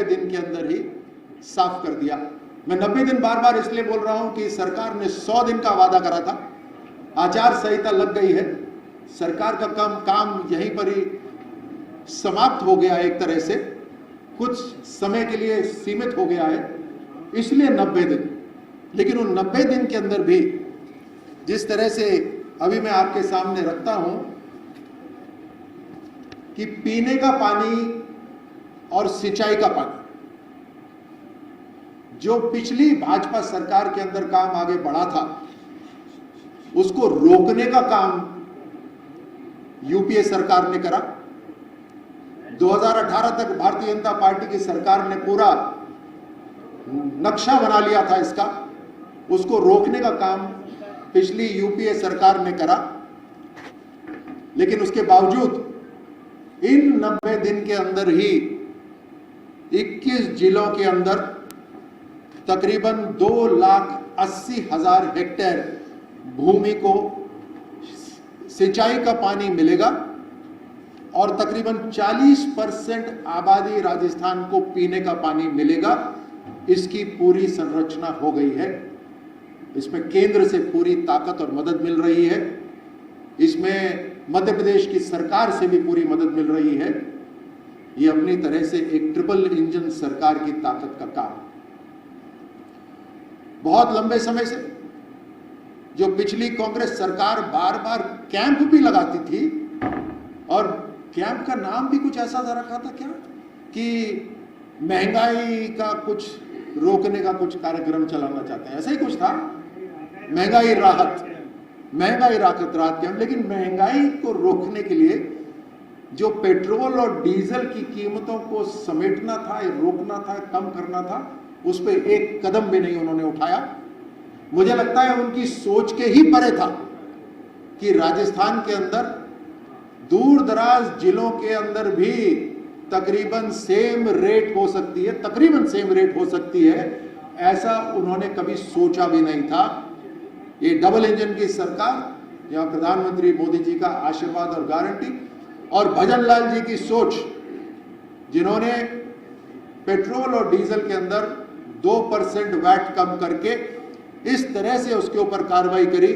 दिन के अंदर ही साफ कर दिया। मैं 90 दिन बार बार इसलिए बोल रहा हूं कि सरकार ने 100 दिन का वादा करा था, आचार संहिता लग गई है, सरकार का काम यहीं पर ही समाप्त हो गया है, एक तरह से कुछ समय के लिए सीमित हो गया है, इसलिए 90 दिन। लेकिन उन 90 दिन के अंदर भी जिस तरह से अभी मैं आपके सामने रखता हूं कि पीने का पानी और सिंचाई का पानी, जो पिछली भाजपा सरकार के अंदर काम आगे बढ़ा था, उसको रोकने का काम यूपीए सरकार ने करा। 2018 तक भारतीय जनता पार्टी की सरकार ने पूरा नक्शा बना लिया था इसका, उसको रोकने का काम पिछली यूपीए सरकार ने करा। लेकिन उसके बावजूद इन 90 दिन के अंदर ही 21 जिलों के अंदर तकरीबन 2,80,000 हेक्टेयर भूमि को सिंचाई का पानी मिलेगा और तकरीबन 40% आबादी राजस्थान को पीने का पानी मिलेगा। इसकी पूरी संरचना हो गई है। इसमें केंद्र से पूरी ताकत और मदद मिल रही है। इसमें मध्य प्रदेश की सरकार से भी पूरी मदद मिल रही है। ये अपनी तरह से एक ट्रिपल इंजन सरकार की ताकत का काम। बहुत लंबे समय से जो पिछली कांग्रेस सरकार बार बार कैंप भी लगाती थी, और कैंप का नाम भी कुछ ऐसा रखा था क्या कि महंगाई का कुछ रोकने का कुछ कार्यक्रम चलाना चाहते हैं, ऐसा ही कुछ था, महंगाई राहत कैंप। लेकिन महंगाई को रोकने के लिए जो पेट्रोल और डीजल की कीमतों को समेटना था, रोकना था, कम करना था, उस पर एक कदम भी नहीं उन्होंने उठाया। मुझे लगता है उनकी सोच के ही परे था कि राजस्थान के अंदर दूर दराज जिलों के अंदर भी तकरीबन सेम रेट हो सकती है, ऐसा उन्होंने कभी सोचा भी नहीं था। ये डबल इंजन की सरकार, जहां प्रधानमंत्री मोदी जी का आशीर्वाद और गारंटी, और भजन लाल जी की सोच, जिन्होंने पेट्रोल और डीजल के अंदर 2% वैट कम करके इस तरह से उसके ऊपर कार्रवाई करी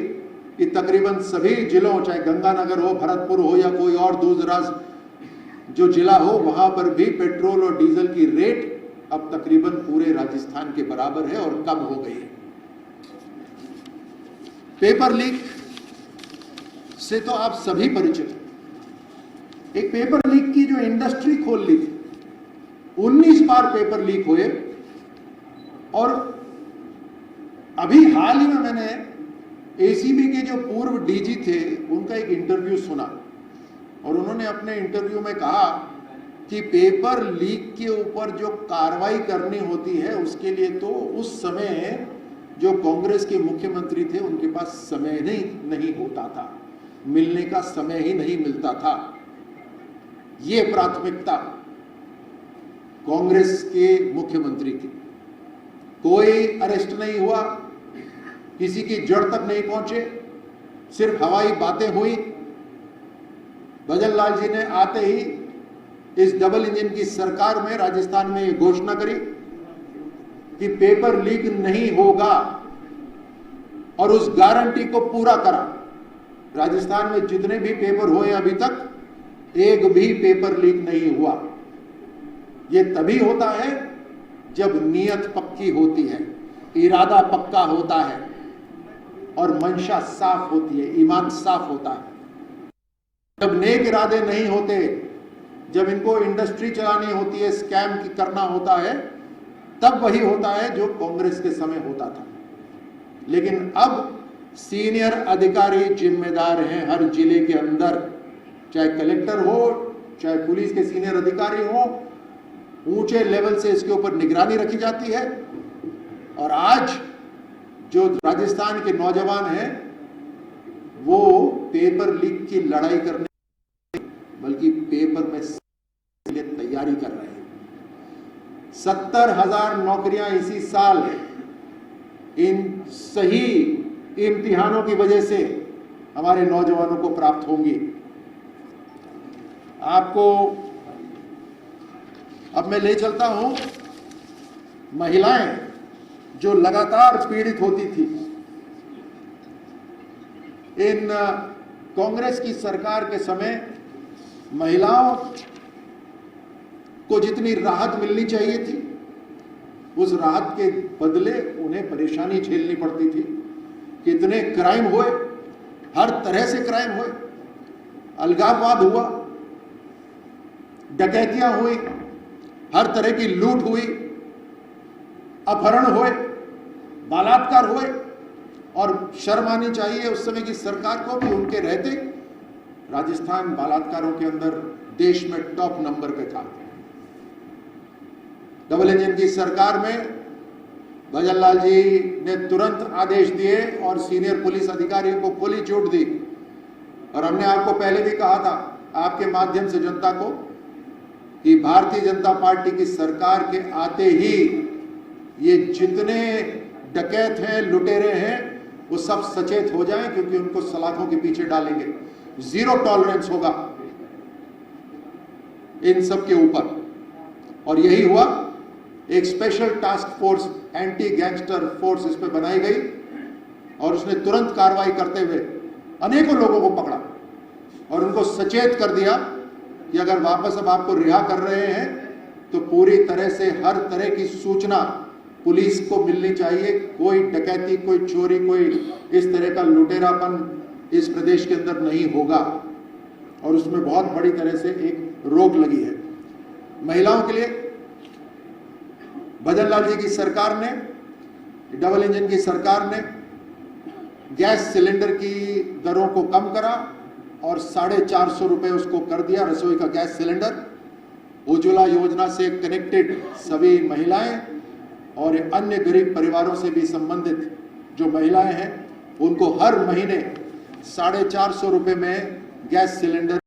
कि तकरीबन सभी जिलों, चाहे गंगानगर हो, भरतपुर हो या कोई और दूर दराज जो जिला हो, वहां पर भी पेट्रोल और डीजल की रेट अब तकरीबन पूरे राजस्थान के बराबर है और कम हो गई है। पेपर लीक से तो आप सभी परिचित हैं। एक पेपर लीक की जो इंडस्ट्री खोल ली थी, 19 बार पेपर लीक हुए। और अभी हाल ही में मैंने एसीबी के जो पूर्व डीजी थे, उनका एक इंटरव्यू सुना, और उन्होंने अपने इंटरव्यू में कहा कि पेपर लीक के ऊपर जो कार्रवाई करनी होती है, उसके लिए तो उस समय जो कांग्रेस के मुख्यमंत्री थे, उनके पास समय नहीं होता था, मिलने का समय ही नहीं मिलता था। ये प्राथमिकता कांग्रेस के मुख्यमंत्री की। कोई अरेस्ट नहीं हुआ, किसी की जड़ तक नहीं पहुंचे, सिर्फ हवाई बातें हुई। भजन लाल जी ने आते ही इस डबल इंजन की सरकार में राजस्थान में ये घोषणा करी कि पेपर लीक नहीं होगा, और उस गारंटी को पूरा करा। राजस्थान में जितने भी पेपर हुए अभी तक, एक भी पेपर लीक नहीं हुआ। ये तभी होता है जब नीयत पक्की होती है, इरादा पक्का होता है और मंशा साफ होती है, ईमान साफ होता है। जब नेक इरादे नहीं होते, जब इनको इंडस्ट्री चलानी होती है, स्कैम की करना होता है, तब वही होता है जो कांग्रेस के समय होता था। लेकिन अब सीनियर अधिकारी जिम्मेदार हैं हर जिले के अंदर, चाहे कलेक्टर हो, चाहे पुलिस के सीनियर अधिकारी हो, ऊंचे लेवल से इसके ऊपर निगरानी रखी जाती है। और आज जो राजस्थान के नौजवान हैं, वो पेपर लीक की लड़ाई करने बल्कि पेपर में लिए तैयारी कर रहे हैं। 70,000 नौकरियां इसी साल इन सही इम्तिहानों की वजह से हमारे नौजवानों को प्राप्त होंगी। आपको अब मैं ले चलता हूं महिलाएं जो लगातार पीड़ित होती थी, इन कांग्रेस की सरकार के समय महिलाओं को जितनी राहत मिलनी चाहिए थी, उस राहत के बदले उन्हें परेशानी झेलनी पड़ती थी। कितने क्राइम हुए, हर तरह से क्राइम हुए, अलगाववाद हुआ, डकैतियां हुई, हर तरह की लूट हुई, अपहरण हुए, बलात्कार हुए। और शर्म आनी चाहिए उस समय की सरकार को कि उनके रहते राजस्थान बलात्कारों के अंदर देश में टॉप नंबर पे था। डबल इंजन की सरकार में भजनलाल जी ने तुरंत आदेश दिए और सीनियर पुलिस अधिकारियों को खुली छूट दी। और हमने आपको पहले भी कहा था, आपके माध्यम से जनता को, कि भारतीय जनता पार्टी की सरकार के आते ही ये जितने डकैत हैं, लुटेरे हैं, वो सब सचेत हो जाएं, क्योंकि उनको सलाखों के पीछे डालेंगे। जीरो टॉलरेंस होगा इन सब के ऊपर। और यही हुआ। एक special task force, anti gangster force इस पे बनाई गई और उसने तुरंत कार्रवाई करते हुए अनेकों लोगों को पकड़ा और उनको सचेत कर दिया कि अगर वापस अब आपको रिहा कर रहे हैं तो पूरी तरह से हर तरह की सूचना पुलिस को मिलनी चाहिए। कोई डकैती, कोई चोरी, कोई इस तरह का लुटेरापन इस प्रदेश के अंदर नहीं होगा। और उसमें बहुत बड़ी तरह से एक रोक लगी है। महिलाओं के लिए भजनलाल जी की सरकार ने, डबल इंजन की सरकार ने गैस सिलेंडर की दरों को कम करा और 450 रुपए उसको कर दिया, रसोई का गैस सिलेंडर। उज्ज्वला योजना से कनेक्टेड सभी महिलाएं और अन्य गरीब परिवारों से भी संबंधित जो महिलाएं हैं, उनको हर महीने 450 रुपए में गैस सिलेंडर